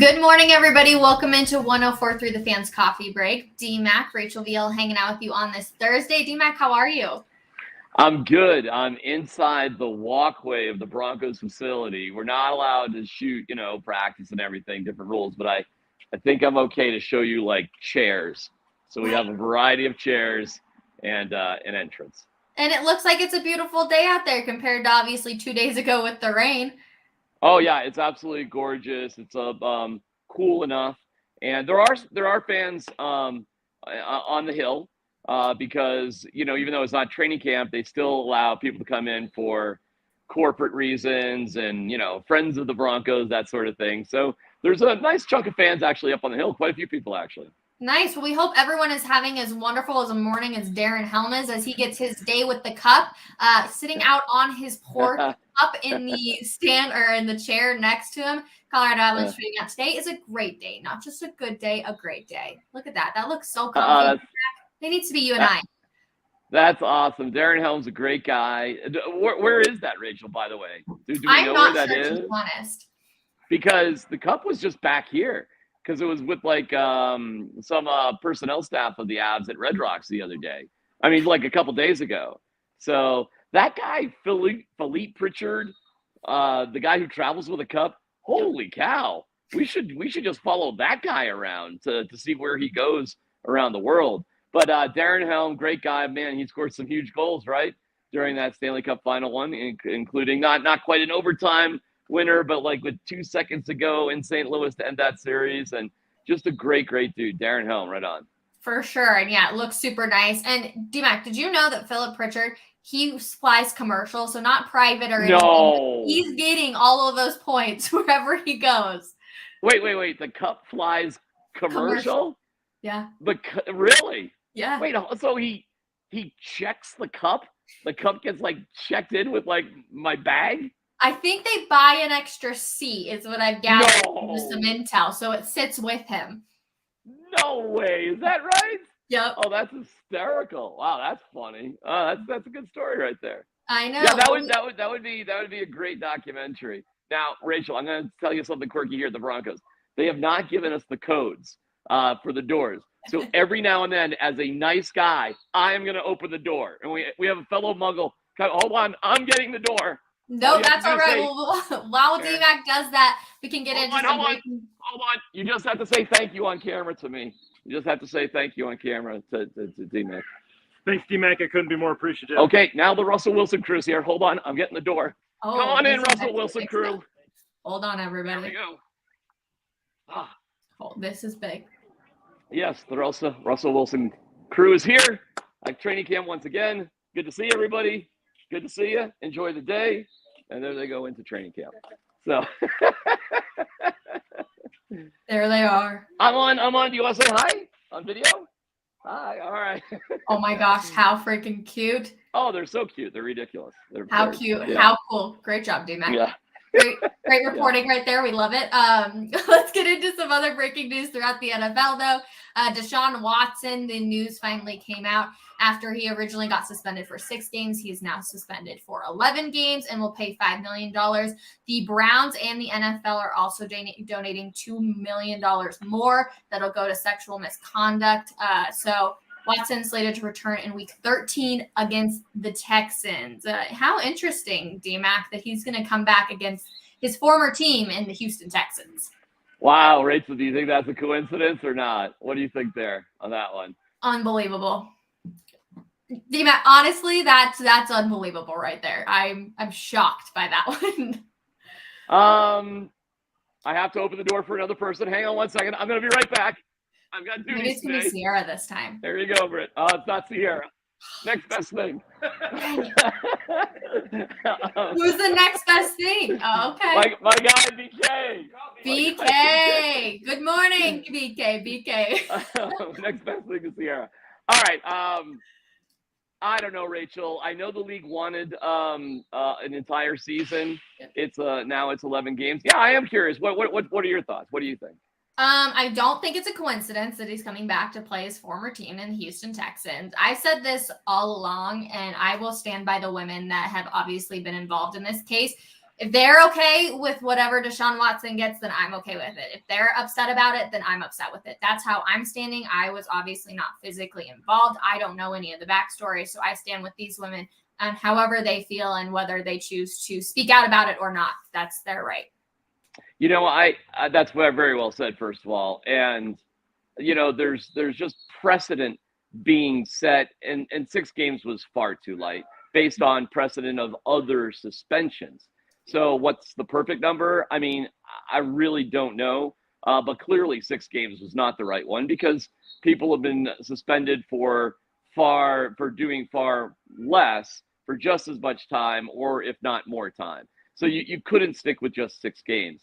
Good morning, everybody. Welcome into 104 Through the Fans Coffee Break. DMACC, Rachel Vigil hanging out with you on this Thursday. DMACC, how are you? I'm good. I'm inside the walkway of the Broncos facility. We're not allowed to shoot, practice and everything, different rules, but I think I'm okay to show you like chairs. So we have a variety of chairs and an entrance. And it looks like it's a beautiful day out there compared to obviously 2 days ago with the rain. Oh yeah, it's absolutely gorgeous. It's cool enough, and there are fans on the hill because even though it's not training camp, they still allow people to come in for corporate reasons and friends of the Broncos, that sort of thing. So there's a nice chunk of fans actually up on the hill. Quite a few people actually. Nice. Well, we hope everyone is having as wonderful as a morning as Darren Helm is as he gets his day with the cup, sitting out on his porch, up in the stand or in the chair next to him. Colorado Avalanche shooting out today is a great day, not just a good day, a great day. Look at that. That looks so comfy. It needs to be you and I. That's awesome. Darren Helm's a great guy. Where is that, Rachel, by the way? Do we I'm know not where that sure, is? to be honest. Because the cup was just back here. Because it was with some personnel staff of the Avs at Red Rocks the other day. I mean, like a couple days ago. So that guy, Philippe Pritchard, the guy who travels with a cup, holy cow. We should just follow that guy around to see where he goes around the world. But Darren Helm, great guy, man. He scored some huge goals, right, during that Stanley Cup Final one, including not quite an overtime winner, but like with 2 seconds to go in St. Louis to end that series. And just a great dude. Darren Helm, right on. For sure. And yeah, it looks super nice. And DMACC, did you know that Philip Pritchard, he flies commercial, so not private or anything. No. He's getting all of those points wherever he goes. Wait. The cup flies commercial? Yeah. Really? Yeah. Wait, so he checks the cup? The cup gets like checked in with like my bag? I think they buy an extra seat is what I've gathered from some intel. So it sits with him. No way. Is that right? Yep. Oh, that's hysterical. Wow, that's funny. That's a good story right there. I know. Yeah, that would be a great documentary. Now, Rachel, I'm going to tell you something quirky here at the Broncos. They have not given us the codes for the doors. So every now and then, as a nice guy, I am going to open the door. And we have a fellow Muggle. Hold on, I'm getting the door. No, that's all right. While DMACC does that, we can get into some breaking. Hold on. You just have to say thank you on camera to me. You just have to say thank you on camera to DMACC. Thanks, DMACC. I couldn't be more appreciative. Okay, now the Russell Wilson crew's here. Hold on. I'm getting the door. Oh, come on in, Russell Wilson crew. Hold on, everybody. There we go. Oh, this is big. Yes, the Russell Wilson crew is here. Training camp once again. Good to see everybody. Good to see you. Enjoy the day. And there they go into training camp. So there they are. I'm on. Do you want to say hi on video? Hi. All right. Oh my gosh, how freaking cute. Oh, they're so cute. They're ridiculous. How cute. Yeah. How cool. Great job, DMACC. Yeah. Great reporting right there. We love it. Let's get into some other breaking news throughout the NFL, though. Deshaun Watson, the news finally came out after he originally got suspended for 6 games. He is now suspended for 11 games and will pay $5 million. The Browns and the NFL are also donating $2 million more. That'll go to sexual misconduct. So Watson slated to return in week 13 against the Texans. How interesting, DMACC, that he's going to come back against his former team in the Houston Texans. Wow, Rachel, do you think that's a coincidence or not? What do you think there on that one? Unbelievable. DMACC, honestly, that's unbelievable right there. I'm shocked by that one. I have to open the door for another person. Hang on one second. I'm going to be right back. I've got duties. Maybe it's going to be Sierra this time. There you go, Britt. Oh, it's not Sierra. Next best thing. Who's the next best thing? Oh, okay. My guy, BK. BK. Good morning, BK. Next best thing is Sierra. All right. I don't know, Rachel. I know the league wanted an entire season. It's now it's 11 games. Yeah, I am curious. What are your thoughts? What do you think? I don't think it's a coincidence that he's coming back to play his former team in the Houston Texans. I said this all along, and I will stand by the women that have obviously been involved in this case. If they're okay with whatever Deshaun Watson gets, then I'm okay with it. If they're upset about it, then I'm upset with it. That's how I'm standing. I was obviously not physically involved. I don't know any of the backstory. So I stand with these women and however they feel and whether they choose to speak out about it or not. That's their right. You know, I that's very well said, first of all. And, you know, there's just precedent being set, and 6 games was far too light based on precedent of other suspensions. So what's the perfect number? I mean, I really don't know. But clearly 6 games was not the right one because people have been suspended for doing far less for just as much time, or if not more time. So you couldn't stick with just 6 games.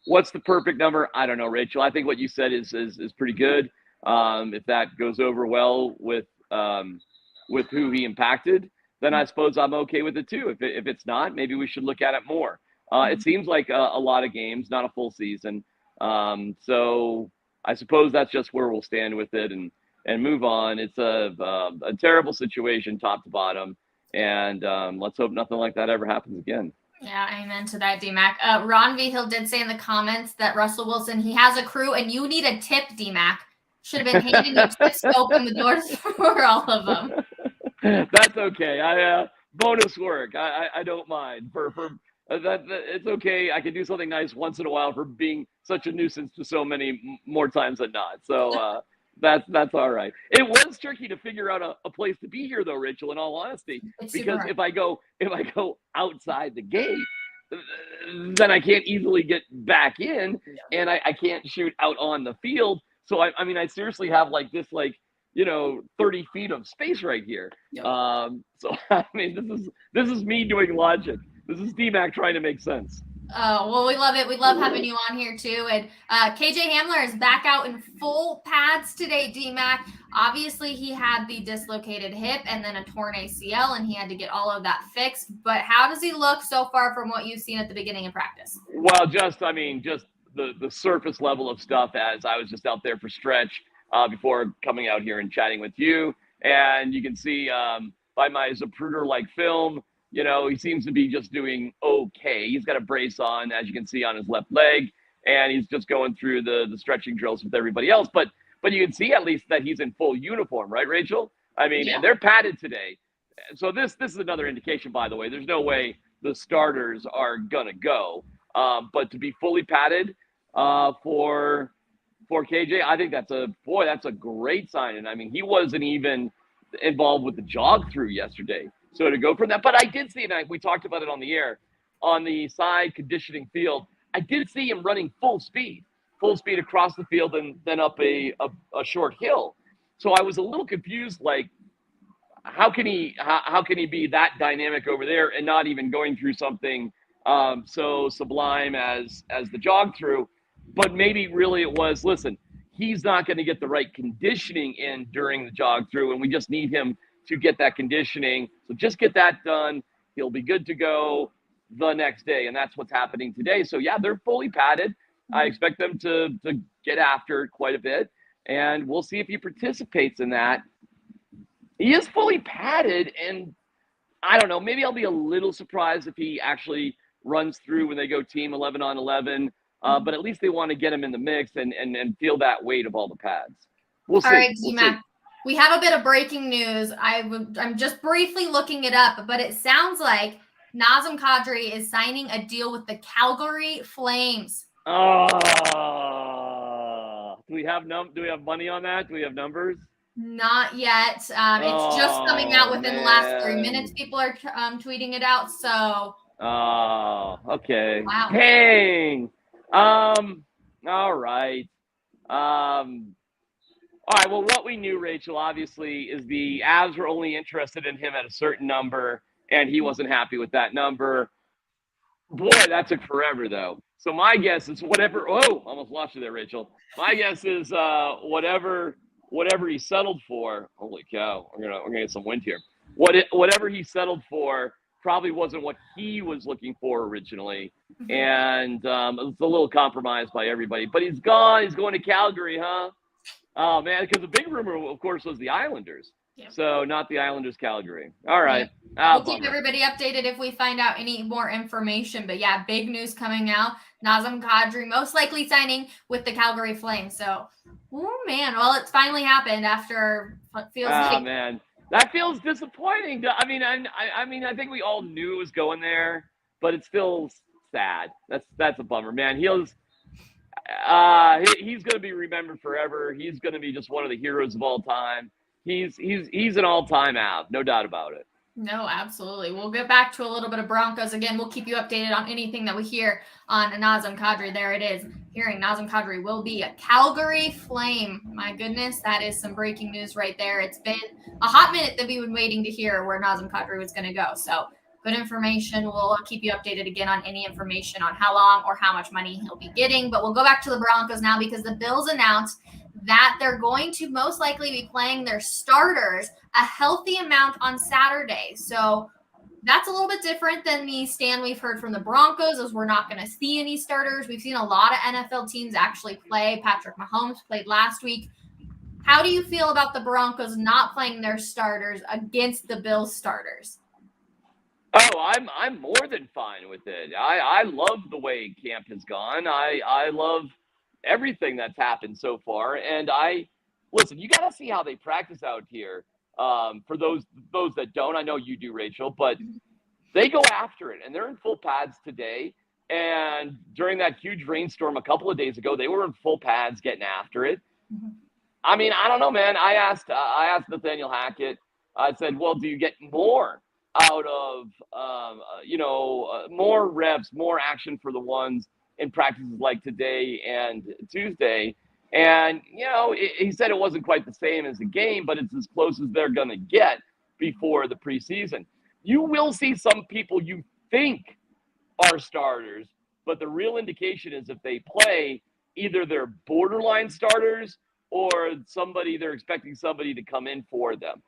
What's the perfect number? I don't know, Rachel. I think what you said is pretty good. If that goes over well with who he impacted, then I suppose I'm okay with it too. If it's not, maybe we should look at it more. It seems like a lot of games, not a full season. So I suppose that's just where we'll stand with it and move on. It's a terrible situation, top to bottom, and let's hope nothing like that ever happens again. Yeah, amen to that, DMACC. Ron Vigil did say in the comments that Russell Wilson, he has a crew, and you need a tip, DMACC. Should have been handing you tips to open the doors for all of them. That's okay. Bonus work. I don't mind. For that, it's okay. I can do something nice once in a while for being such a nuisance to so many more times than not. So that's all right. It was tricky to figure out a place to be here, though, Rachel. In all honesty, because if I go outside the gate, then I can't easily get back in, and I can't shoot out on the field. So I mean, I seriously have like 30 feet of space right here. Yep. So I mean, this is me doing logic. This is DMACC trying to make sense. Oh, well, we love it. We love having you on here too. And KJ Hamler is back out in full pads today, DMACC. Obviously, he had the dislocated hip and then a torn ACL, and he had to get all of that fixed. But how does he look so far from what you've seen at the beginning of practice? Well, just the surface level of stuff, as I was just out there for stretch before coming out here and chatting with you. And you can see by my Zapruder-like film, you know, he seems to be just doing okay. He's got a brace on, as you can see, on his left leg, and he's just going through the stretching drills with everybody else. But you can see at least that he's in full uniform, right, Rachel? I mean, and they're padded today. So this is another indication, by the way. There's no way the starters are gonna go, but to be fully padded for KJ, I think that's a great sign. And I mean, he wasn't even involved with the jog through yesterday. So to go from that, but I did see, and we talked about it on the air, on the side conditioning field, I did see him running full speed across the field and then up a short hill. So I was a little confused, like, how can he be that dynamic over there and not even going through something so sublime as the jog through? But maybe really it was, listen, he's not going to get the right conditioning in during the jog through, and we just need him to get that conditioning. So just get that done. He'll be good to go the next day. And that's what's happening today. So yeah, they're fully padded. I expect them to get after it quite a bit. And we'll see if he participates in that. He is fully padded. And I don't know, maybe I'll be a little surprised if he actually runs through when they go team 11 on 11. But at least they want to get him in the mix and feel that weight of all the pads. We'll see. All right, DMACC. We have a bit of breaking news. I'm just briefly looking it up, but it sounds like Nazem Kadri is signing a deal with the Calgary Flames. Do we have money on that? Do we have numbers? Not yet. It's just coming out within the last 3 minutes. People are tweeting it out. So. Oh, okay. Wow. Dang. All right. All right, well, what we knew, Rachel, obviously, is the Avs were only interested in him at a certain number, and he wasn't happy with that number. Boy, that took forever, though. So my guess is whatever – almost lost you there, Rachel. My guess is whatever he settled for – holy cow, we're gonna get some wind here. Whatever he settled for probably wasn't what he was looking for originally, and it's a little compromised by everybody. But he's gone. He's going to Calgary, huh? Oh, man, because the big rumor, of course, was the Islanders. Yep. So not the Islanders, Calgary. All right. We'll keep everybody updated if we find out any more information. But yeah, big news coming out. Nazem Kadri most likely signing with the Calgary Flames. So, oh man, well, it's finally happened after what feels like. Man, that feels disappointing. I mean, I think we all knew it was going there, but it feels sad. That's a bummer, man. He's going to be remembered forever. He's going to be just one of the heroes of all time. He's an all-time Av, no doubt about it. No, absolutely. We'll get back to a little bit of Broncos. Again, we'll keep you updated on anything that we hear on Nazem Kadri. There it is. Hearing Nazem Kadri will be a Calgary Flame. My goodness, that is some breaking news right there. It's been a hot minute that we've been waiting to hear where Nazem Kadri was going to go. So good information. We'll keep you updated again on any information on how long or how much money he'll be getting. But we'll go back to the Broncos now because the Bills announced that they're going to most likely be playing their starters a healthy amount on Saturday. So that's a little bit different than the stand we've heard from the Broncos, as we're not going to see any starters. We've seen a lot of NFL teams actually play. Patrick Mahomes played last week. How do you feel about the Broncos not playing their starters against the Bills starters? Oh, I'm more than fine with it. I love the way camp has gone. I love everything that's happened so far. And listen, you got to see how they practice out here. For those that don't, I know you do, Rachel, but they go after it, and they're in full pads today. And during that huge rainstorm a couple of days ago, they were in full pads getting after it. Mm-hmm. I mean, I don't know, man. I asked Nathaniel Hackett. I said, well, do you get more out of more reps, more action for the ones in practices like today and Tuesday? And, he said it wasn't quite the same as the game, but it's as close as they're going to get before the preseason. You will see some people you think are starters, but the real indication is if they play, either they're borderline starters or they're expecting somebody to come in for them.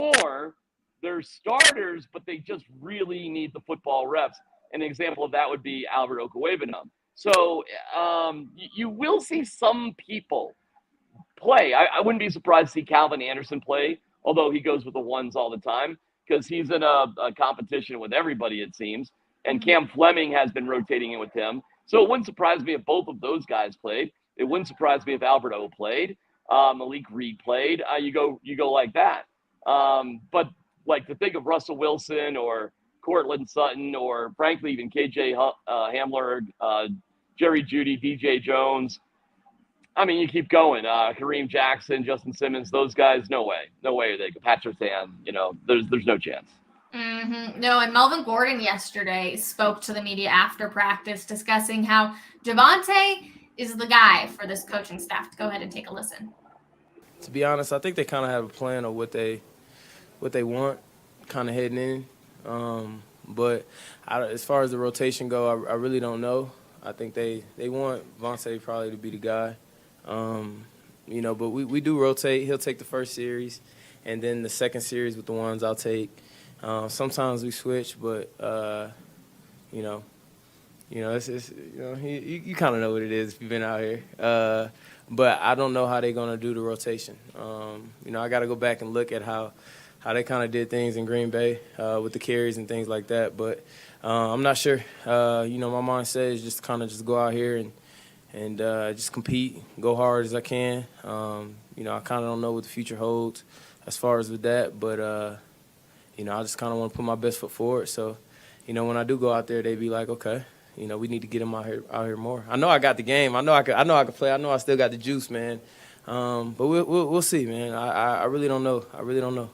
Or they're starters, but they just really need the football reps. An example of that would be Albert Okwuegbunam. So you will see some people play. I wouldn't be surprised to see Calvin Anderson play, although he goes with the ones all the time because he's in a competition with everybody, it seems. And Cam Fleming has been rotating in with him. So it wouldn't surprise me if both of those guys played. It wouldn't surprise me if Alberto played, Malik Reed played. You go like that. But like to think of Russell Wilson or Cortland Sutton, or frankly, even KJ Hamler, Jerry Jeudy, DJ Jones. I mean, you keep going. Kareem Jackson, Justin Simmons, those guys, no way. No way they could. Patrick Surtain, there's no chance. Mm-hmm. No, and Melvin Gordon yesterday spoke to the media after practice discussing how Javonte is the guy for this coaching staff. Go ahead and take a listen. To be honest, I think they kind of have a plan of what they want kind of heading in. But as far as the rotation go, I really don't know. I think they want Vontae probably to be the guy. But we do rotate. He'll take the first series, and then the second series with the ones I'll take. Sometimes we switch, but it's you kind of know what it is if you've been out here. But I don't know how they're gonna do the rotation. I got to go back and look at how they kind of did things in Green Bay with the carries and things like that. But I'm not sure. My mindset is just kind of just go out here and just compete, go hard as I can. I kind of don't know what the future holds as far as with that. But, I just kind of want to put my best foot forward. So, when I do go out there, they be like, okay, we need to get him out here more. I know I got the game. I know I could play. I know I still got the juice, man. But we'll see, man. I really don't know.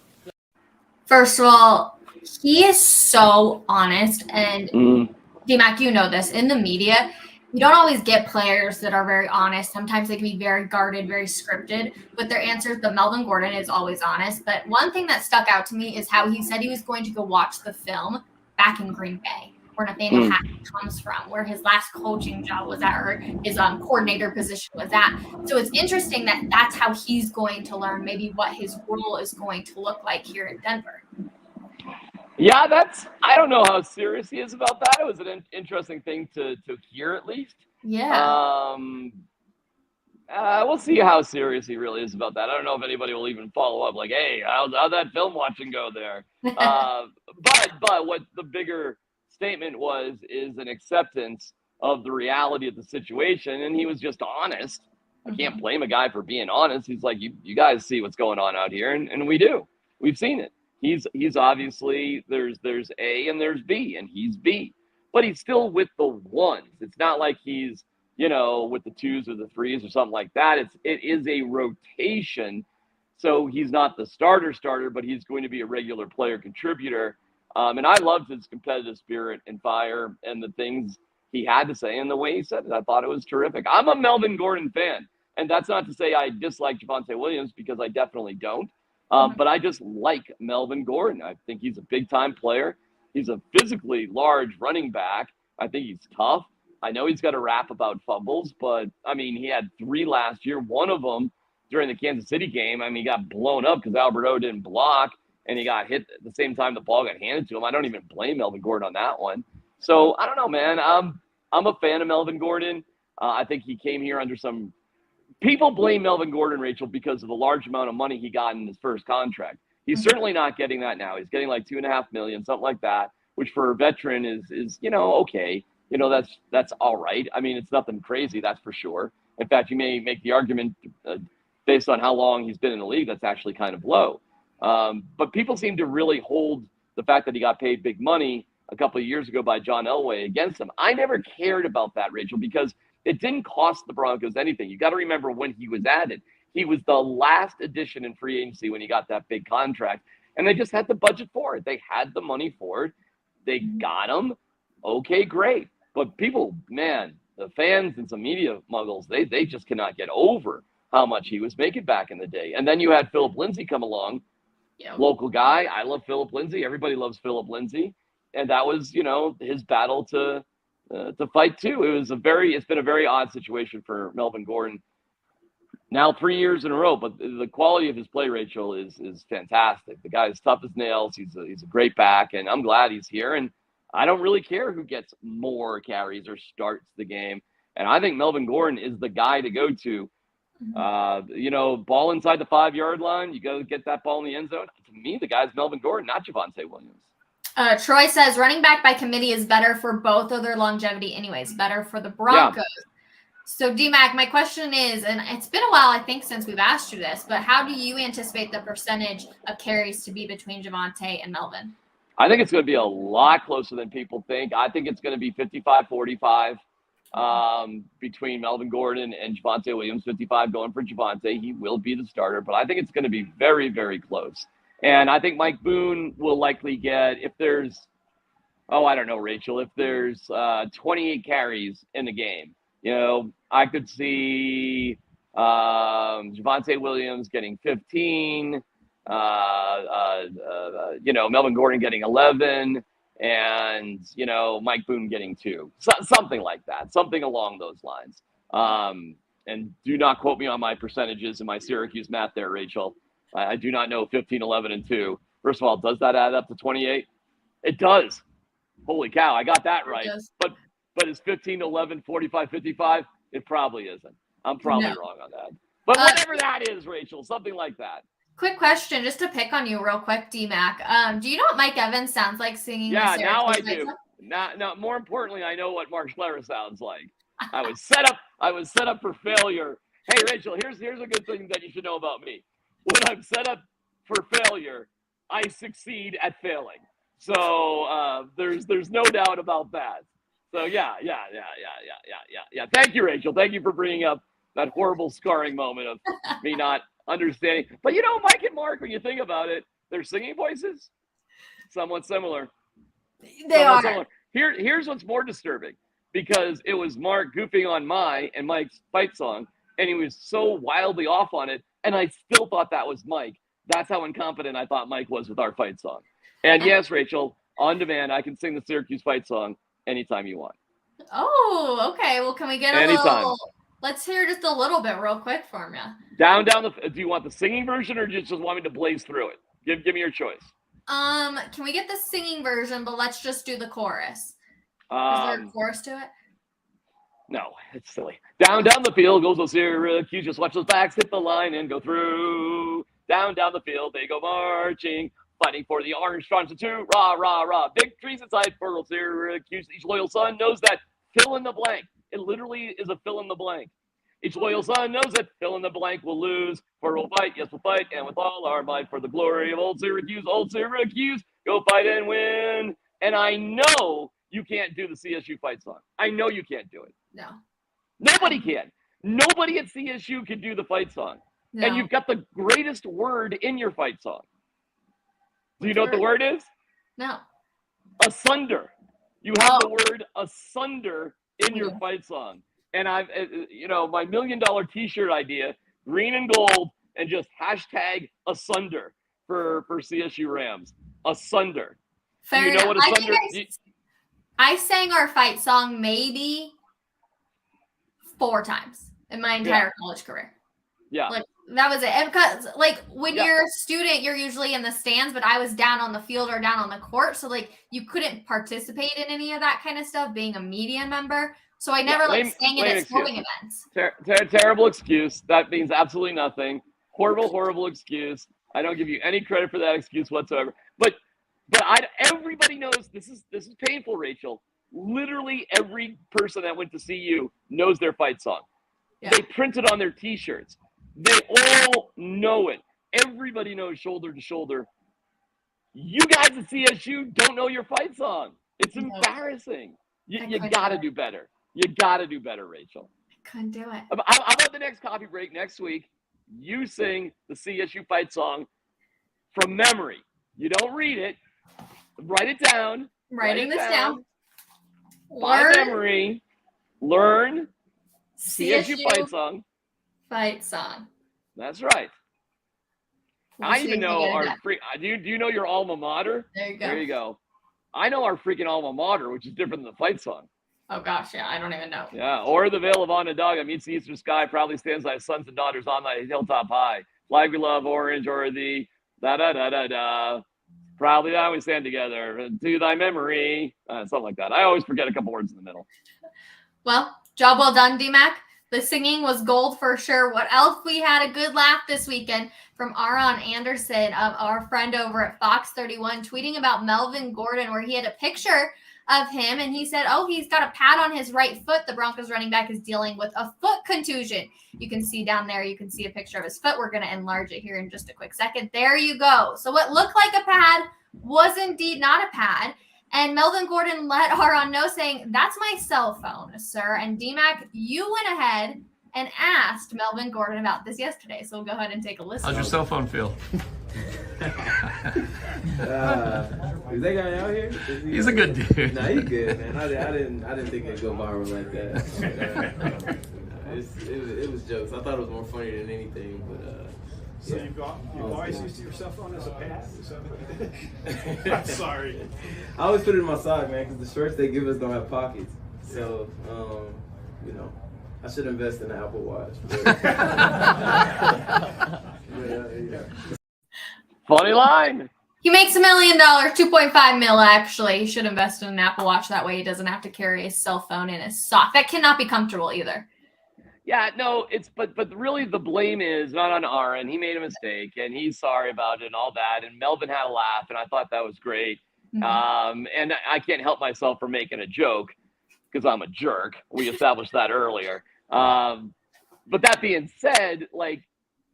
First of all, he is so honest, and DMACC, you know this, in the media, you don't always get players that are very honest. Sometimes they can be very guarded, very scripted with their answers, but Melvin Gordon is always honest. But one thing that stuck out to me is how he said he was going to go watch the film back in Green Bay, where Nathaniel Hackett comes from, where his last coaching job was at, or his coordinator position was at. So it's interesting that that's how he's going to learn maybe what his role is going to look like here in Denver. Yeah, I don't know how serious he is about that. It was an interesting thing to hear, at least. Yeah. We'll see how serious he really is about that. I don't know if anybody will even follow up like, hey, how'd that film watching go there? But what the bigger statement is an acceptance of the reality of the situation. And he was just honest. I can't blame a guy for being honest. He's like, you guys see what's going on out here. And we do. We've seen it. He's obviously, there's A and there's B, and he's B. But he's still with the ones. It's not like he's, with the 2s or the 3s or something like that. It is a rotation. So he's not the starter, but he's going to be a regular player contributor. And I loved his competitive spirit and fire and the things he had to say and the way he said it. I thought it was terrific. I'm a Melvin Gordon fan. And that's not to say I dislike Javonte Williams, because I definitely don't. But I just like Melvin Gordon. I think he's a big-time player. He's a physically large running back. I think he's tough. I know he's got a rap about fumbles, but, he had 3 last year. One of them during the Kansas City game, he got blown up because Alberto didn't block, and he got hit at the same time the ball got handed to him. I don't even blame Melvin Gordon on that one. So, I don't know, man. I'm a fan of Melvin Gordon. I think he came here under some – people blame Melvin Gordon, Rachel, because of the large amount of money he got in his first contract. He's certainly not getting that now. He's getting like $2.5 million, something like that, which for a veteran is okay. That's all right. It's nothing crazy, that's for sure. In fact, you may make the argument based on how long he's been in the league, that's actually kind of low. But people seem to really hold the fact that he got paid big money a couple of years ago by John Elway against him. I never cared about that, Rachel, because it didn't cost the Broncos anything. You got to remember when he was added. He was the last addition in free agency when he got that big contract, and they just had the budget for it. They had the money for it. They got him. Okay, great. But people, man, the fans and some media muggles, they just cannot get over how much he was making back in the day. And then you had Philip Lindsay come along, local guy. I love Philip Lindsay. Everybody loves Philip Lindsay. And that was, his battle to fight too. It's been a very odd situation for Melvin Gordon. Now 3 years in a row, but the quality of his play, Rachel, is fantastic. The guy is tough as nails. He's a great back, and I'm glad he's here. And I don't really care who gets more carries or starts the game. And I think Melvin Gordon is the guy to go to. Ball inside the 5-yard line, you got to get that ball in the end zone. To me, the guy's Melvin Gordon, not Javonte Williams. Troy says running back by committee is better for both of their longevity anyways, better for the Broncos. Yeah. So, DMACC, my question is, and it's been a while, I think, since we've asked you this, but how do you anticipate the percentage of carries to be between Javonte and Melvin? I think it's going to be a lot closer than people think. I think it's going to be 55-45 between Melvin Gordon and Javonte Williams, 55 going for Javonte. He will be the starter, but I think it's going to be very, very close. And I think Mike Boone will likely get, if there's, I don't know, Rachel, if there's 28 carries in the game, I could see Javonte Williams getting 15, Melvin Gordon getting 11, and, Mike Boone getting 2. Something like that, something along those lines. And do not quote me on my percentages and my Syracuse math there, Rachel. I do not know 15, 11, and 2. First of all, does that add up to 28? It does. Holy cow, I got that right. But is 15, 11, 45, 55? It probably isn't. I'm probably wrong on that. But whatever that is, Rachel, something like that. Quick question, just to pick on you real quick, DMACC. Do you know what Mike Evans sounds like singing? Yeah, now I do. Now, more importantly, I know what Mark Schlereth sounds like. I was set up for failure. Hey, Rachel, here's a good thing that you should know about me. When I'm set up for failure, I succeed at failing. So there's no doubt about that. So yeah. Thank you, Rachel. Thank you for bringing up that horrible scarring moment of me not understanding. But Mike and Mark, when you think about it, their singing voices somewhat similar. They are. Similar. Here's what's more disturbing, because it was Mark goofing on Mike's fight song, and he was so wildly off on it, and I still thought that was Mike. That's how incompetent I thought Mike was with our fight song. And yes, Rachel, on demand, I can sing the Syracuse fight song anytime you want. Oh, okay. Well, can we get little? Let's hear just a little bit real quick from you. Down. Do you want the singing version, or do you just want me to blaze through it? Give me your choice. Can we get the singing version, but let's just do the chorus? Is there a chorus to it? No, it's silly. Down the field goes the Syracuse. Just watch those backs hit the line and go through. Down the field they go marching, fighting for the orange stripes and two. Rah, rah, rah. Victories inside for Syracuse. Each loyal son knows that fill in the blank. It literally is a fill in the blank. Each loyal son knows that fill in the blank will lose. For we'll fight, yes, we'll fight, and with all our might for the glory of old Syracuse, go fight and win. And I know you can't do the CSU fight song. I know you can't do it. No. Nobody can. Nobody at CSU can do the fight song. No. And you've got the greatest word in your fight song. Do you know what the word is? No. Asunder. You have the word asunder in your fight song. And I've, my $1 million t-shirt idea, green and gold, and just hashtag asunder for CSU Rams. Asunder. Fair Do you know enough. what asunder is? I sang our fight song maybe 4 times in my entire college career. Yeah. Like that was it. And because like when you're a student, you're usually in the stands, but I was down on the field or down on the court. So like you couldn't participate in any of that kind of stuff being a media member. So I never sang it at sporting events. Terrible excuse. That means absolutely nothing. Horrible excuse. I don't give you any credit for that excuse whatsoever. But everybody knows this is painful, Rachel. Literally every person that went to see you knows their fight song. Yeah. They print it on their t-shirts. They all know it. Everybody knows shoulder to shoulder. You guys at CSU don't know your fight song. It's embarrassing. You got to do better. You got to do better, Rachel. I couldn't do it. How about the next coffee break next week? You sing the CSU fight song from memory. You don't read it. Write it down. Writing this down. By memory. Learn CSU fight song. Fight song. That's right. I even know our do you know your alma mater? There you go. There you go. I know our freaking alma mater, which is different than the fight song. Oh gosh, yeah, I don't even know. Yeah, or the Vale of Onondaga meets the eastern sky, proudly stands thy sons and daughters on thy hilltop high. Flag we love, orange, or the da-da-da-da-da. Proudly now we stand together to thy memory. Something like that. I always forget a couple words in the middle. Well, job well done, DMACC. The singing was gold for sure. What else? We had a good laugh this weekend from Aaron Anderson, our friend over at Fox 31, tweeting about Melvin Gordon, where he had a picture of him, and he said, he's got a pad on his right foot. The Broncos running back is dealing with a foot contusion. You can see down there, you can see a picture of his foot. We're going to enlarge it here in just a quick second. There you go. So what looked like a pad was indeed not a pad. And Melvin Gordon let Aaron know, saying, that's my cell phone, sir. And DMACC, you went ahead and asked Melvin Gordon about this yesterday. So we'll go ahead and take a listen. How's your cell phone feel? Is that guy out here? He's a good dude. Nah, he's good, man. I didn't think it'd go viral like that. It was jokes. I thought it was more funny than anything, but So you've always used your cell phone as a pad? I'm sorry. I always put it in my sock, man, because the shirts they give us don't have pockets. So, I should invest in an Apple Watch. Funny line. He makes $1 million, 2.5 mil actually. He should invest in an Apple Watch. That way he doesn't have to carry his cell phone in his sock. That cannot be comfortable either. Yeah, no, but really the blame is not on Aaron. He made a mistake and he's sorry about it and all that. And Melvin had a laugh and I thought that was great. Mm-hmm. And I can't help myself from making a joke because I'm a jerk. We established that earlier. But that being said, like,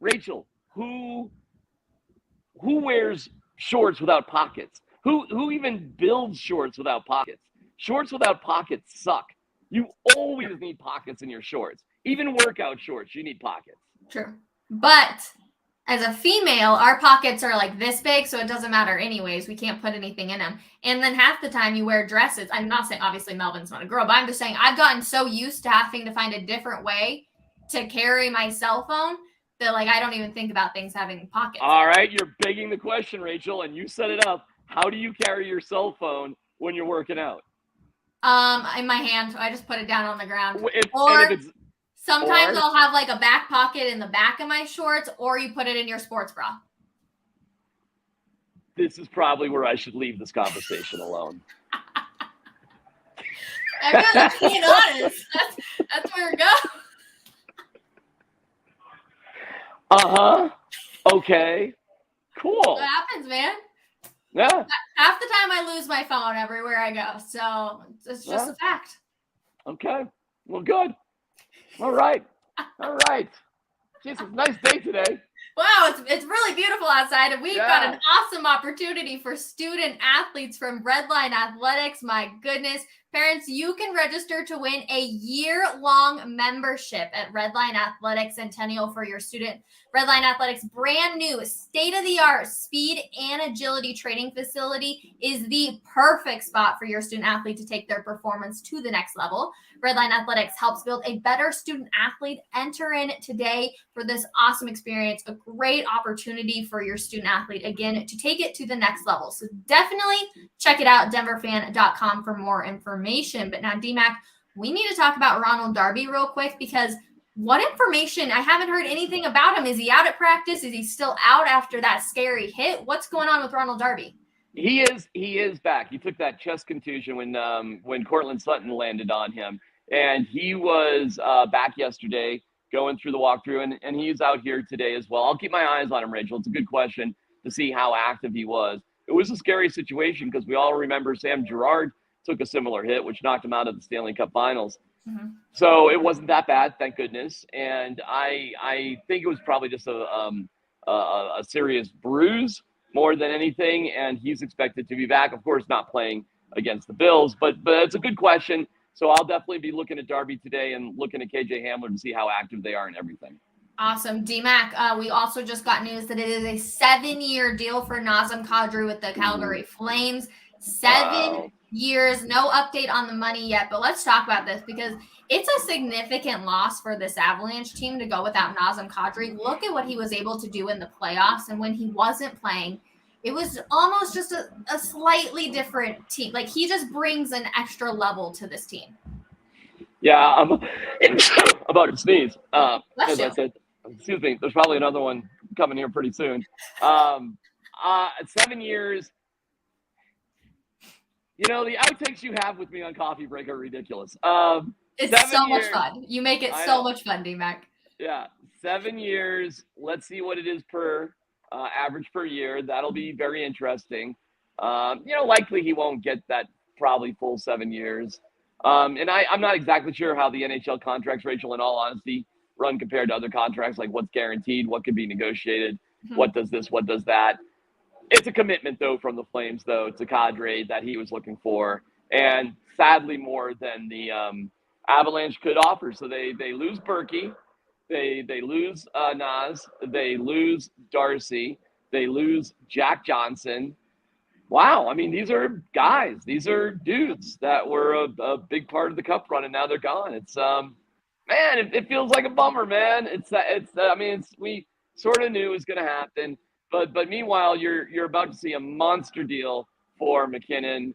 Rachel, who wears shorts without pockets? Who even builds shorts without pockets? Shorts without pockets suck. You always need pockets in your shorts. Even workout shorts, you need pockets. True. But as a female, our pockets are like this big, so it doesn't matter anyways. We can't put anything in them. And then half the time you wear dresses. I'm not saying, obviously, Melvin's not a girl, but I'm just saying I've gotten so used to having to find a different way to carry my cell phone that, like, I don't even think about things having pockets. All right, you're begging the question, Rachel, and you set it up. How do you carry your cell phone when you're working out? In my hand. I just put it down on the ground. Sometimes I'll have like a back pocket in the back of my shorts, or you put it in your sports bra. This is probably where I should leave this conversation alone. I'm just being honest. That's where it goes. Uh-huh. Okay. Cool. What happens, man? Yeah. Half the time I lose my phone everywhere I go. So it's just a fact. Okay. Well, good. All right. All right. Jeez, it's a nice day today. Wow, it's really beautiful outside, and we've got an awesome opportunity for student athletes from Redline Athletics. My goodness. Parents, you can register to win a year-long membership at Redline Athletics Centennial for your student. Redline Athletics' brand new state-of-the-art speed and agility training facility is the perfect spot for your student athlete to take their performance to the next level. Redline Athletics helps build a better student athlete. Enter in today for this awesome experience, a great opportunity for your student athlete, again, to take it to the next level. So definitely check it out, denverfan.com, for more information. But now, DMACC, we need to talk about Ronald Darby real quick, because what information? I haven't heard anything about him. Is he out at practice? Is he still out after that scary hit? What's going on with Ronald Darby? He is back. He took that chest contusion when Cortland Sutton landed on him, and he was back yesterday going through the walkthrough, and he's out here today as well. I'll keep my eyes on him, Rachel. It's a good question to see how active he was. It was a scary situation because we all remember Sam Girard took a similar hit, which knocked him out of the Stanley Cup Finals. Mm-hmm. So it wasn't that bad, thank goodness. And I think it was probably just a serious bruise more than anything. And he's expected to be back, of course, not playing against the Bills, but it's a good question. So I'll definitely be looking at Darby today and looking at KJ Hamler to see how active they are and everything. Awesome. DMACC, we also just got news that it is a 7-year deal for Nazem Kadri with the Calgary Flames. 7 years, no update on the money yet, but let's talk about this because it's a significant loss for this Avalanche team to go without Nazem Kadri. Look at what he was able to do in the playoffs, and when he wasn't playing, it was almost just a slightly different team. Like, he just brings an extra level to this team. Yeah, I'm about to sneeze. As you. I said, excuse me, there's probably another one coming here pretty soon. 7 years. You know, the outtakes you have with me on Coffee Break are ridiculous. It's so much fun. You make it so much fun, DMACC. Yeah, 7 years. Let's see what it is per average per year. That'll be very interesting. Likely he won't get that probably full 7 years. And I'm not exactly sure how the NHL contracts, Rachel, in all honesty, run compared to other contracts, like what's guaranteed, what could be negotiated, what does this, what does that. It's a commitment, though, from the Flames, though, to Kadri that he was looking for, and sadly more than the Avalanche could offer. So they lose Berkey, they lose Nas, they lose Darcy, they lose Jack Johnson. Wow, I mean, these are guys, these are dudes that were a big part of the Cup run, and now they're gone. It's it feels like a bummer, man. We sort of knew it was going to happen. But meanwhile, you're about to see a monster deal for McKinnon.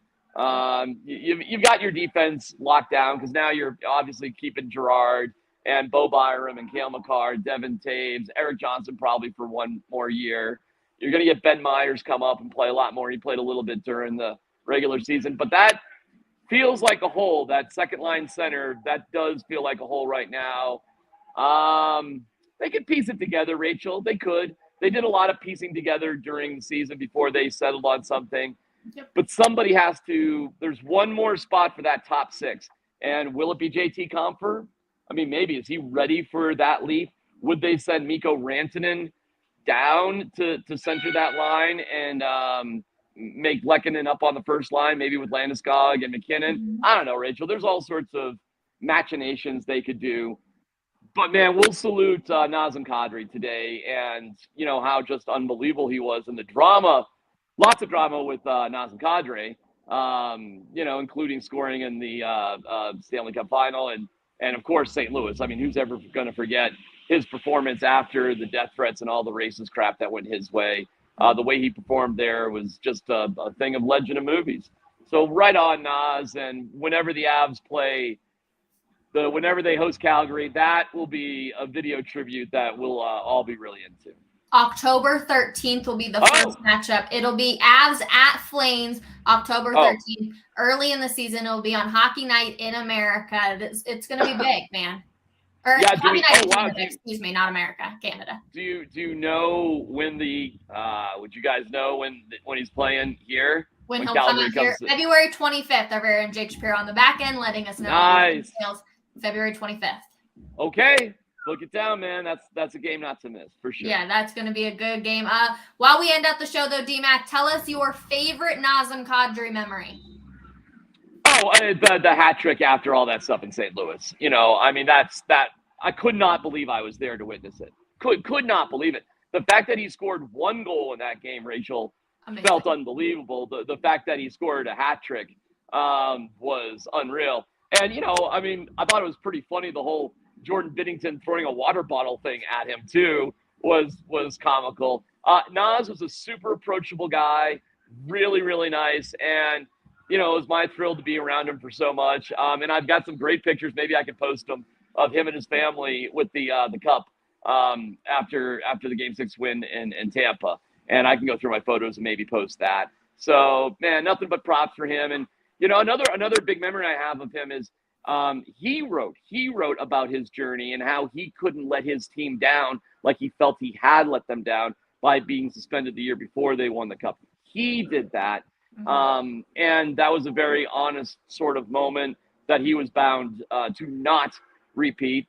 You've got your defense locked down because now you're obviously keeping Girard and Bo Byram and Cale Makar, Devin Taves, Eric Johnson probably for one more year. You're going to get Ben Myers come up and play a lot more. He played a little bit during the regular season, but that feels like a hole. That second line center, that does feel like a hole right now. They could piece it together, Rachel. They could. They did a lot of piecing together during the season before they settled on something. Yep. But somebody has to – there's one more spot for that top six. And will it be JT Compher? I mean, maybe. Is he ready for that leap? Would they send Mikko Rantanen down to center that line and make Lehkonen up on the first line, maybe with Landeskog and McKinnon? Mm-hmm. I don't know, Rachel. There's all sorts of machinations they could do. But, man, we'll salute Nazem Kadri today and, how just unbelievable he was. And the drama, lots of drama with Nazem Kadri, including scoring in the Stanley Cup Final and, of course, St. Louis. I mean, who's ever going to forget his performance after the death threats and all the racist crap that went his way? The way he performed there was just a thing of legend of movies. So right on, Nas. And whenever the Avs play – whenever they host Calgary, that will be a video tribute that we'll all be really into. October 13th will be the first matchup. It'll be Avs at Flames, October 13th. Early in the season, it'll be on Hockey Night in America. It's going to be big, man. Or Hockey Night in Canada, excuse me, not America, Canada. Do you know when would you guys know when he's playing here? When he'll come out here, February 25th. Our very own Jake Shapiro on the back end, letting us know details. February 25th. Okay. Book it down, man. That's a game not to miss, for sure. Yeah, that's going to be a good game. While we end up the show, though, DMAC, tell us your favorite Nazem Kadri memory. Oh, the hat trick after all that stuff in St. Louis. You know, I mean, that. I could not believe I was there to witness it. Could not believe it. The fact that he scored one goal in that game, Rachel, felt unbelievable. The fact that he scored a hat trick was unreal. And, you know, I mean, I thought it was pretty funny, the whole Jordan Binnington throwing a water bottle thing at him too was comical. Nas was a super approachable guy, really, really nice. And, you know, it was my thrill to be around him for so much. And I've got some great pictures. Maybe I can post them of him and his family with the cup after the Game 6 win in Tampa. And I can go through my photos and maybe post that. So, man, nothing but props for him. And, you know, another big memory I have of him is he wrote about his journey and how he couldn't let his team down like he felt he had let them down by being suspended the year before they won the cup. He did that. And that was a very honest sort of moment that he was bound to not repeat.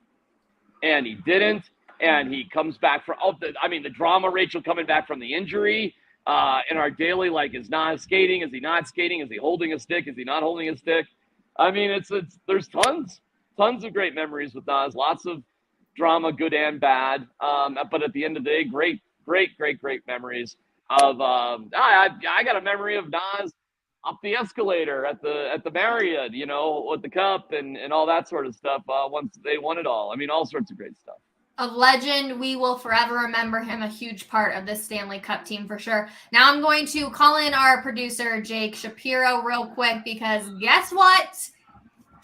And he didn't. And he comes back from the drama, Rachel, coming back from the injury in our daily, like, is Nas skating? Is he not skating? Is he holding a stick? Is he not holding a stick? I mean, there's tons of great memories with Nas, lots of drama, good and bad. But at the end of the day, great memories of, I got a memory of Nas up the escalator at the Marriott, you know, with the cup and all that sort of stuff. Once they won it all, I mean, all sorts of great stuff. A legend. We will forever remember him, a huge part of this Stanley Cup team for sure. Now I'm going to call in our producer, Jake Shapiro, real quick, because guess what?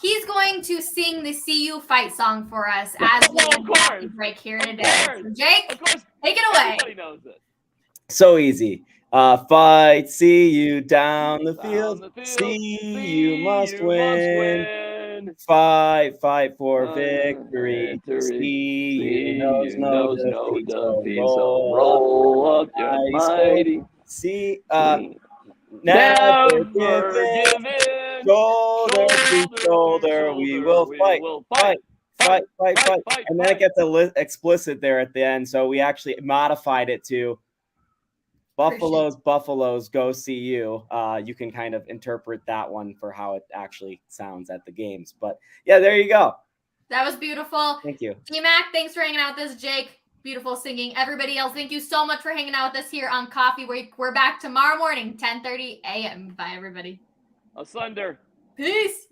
He's going to sing the CU fight song for us as we break here today. So Jake, take it away. Everybody knows it. So easy. Fight, see you down the field. See you must win. Fight for victory. See you knows no defeat. So roll up your mighty. See, never give in. Shoulder to shoulder, we will fight. And then it gets explicit there at the end. So we actually modified it to Buffaloes, go see you. You can kind of interpret that one for how it actually sounds at the games. But yeah, there you go. That was beautiful. Thank you. DMAC, thanks for hanging out with us. Jake, beautiful singing. Everybody else, thank you so much for hanging out with us here on Coffee Break. We're back tomorrow morning, 10:30 a.m. Bye, everybody. Asunder. Peace.